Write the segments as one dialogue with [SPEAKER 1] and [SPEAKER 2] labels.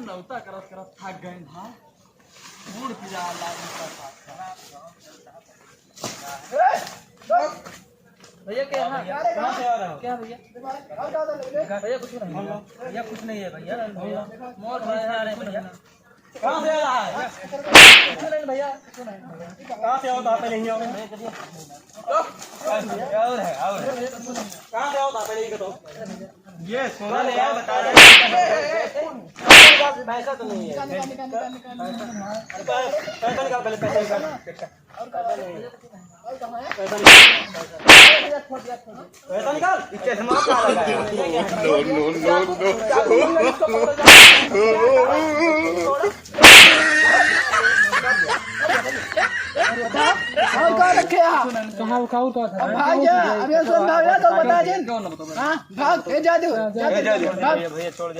[SPEAKER 1] नौता करत करत थक गए था मूड पिजा लागू भैया क्या है कहां से आ रहे हो क्या भैया भैया कुछ नहीं भैया कुछ नहीं है भैया मोर आ रहे हैं भैया कहां से आ रहा है कुछ नहीं भैया कहां से आओ तो आप नहीं आओ और है कहां से आओ तो आप नहीं तो ये सोना ले आओ बता रहे पैसा तो नहीं है पैसा निकाल पहले पैसा निकाल पैसा निकाल चश्मा का लगा
[SPEAKER 2] कहाँ
[SPEAKER 3] भाग जा अभी सुन भाग जा तो बता दे हां भाग ए जा दे
[SPEAKER 1] भैया छोड़ दे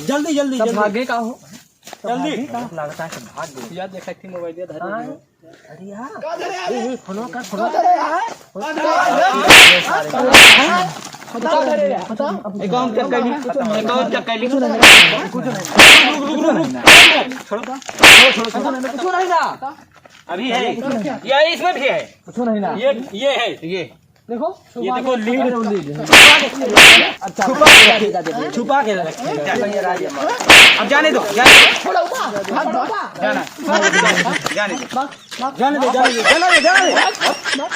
[SPEAKER 2] जल्दी जल्दी भागे का हो
[SPEAKER 1] जल्दी
[SPEAKER 2] लगता है भाग गए याद देखा थी मोबाइल दे धर अरे यार
[SPEAKER 3] का धरे
[SPEAKER 2] ए फोनो कर फोनो
[SPEAKER 3] धरे हां बता धरे बता
[SPEAKER 1] अकाउंट चेक कर ली अकाउंट चेक कर ली
[SPEAKER 2] कुछ नहीं कुछ नहीं ना
[SPEAKER 1] अभी है ये इसमें भी है
[SPEAKER 2] कुछ नहीं ना
[SPEAKER 1] ये है ये
[SPEAKER 2] देखो
[SPEAKER 1] ये देखो लीड
[SPEAKER 2] अच्छा
[SPEAKER 1] छुपा के अब जाने दो
[SPEAKER 3] थोड़ा उठा भाग भाग
[SPEAKER 1] जाने दो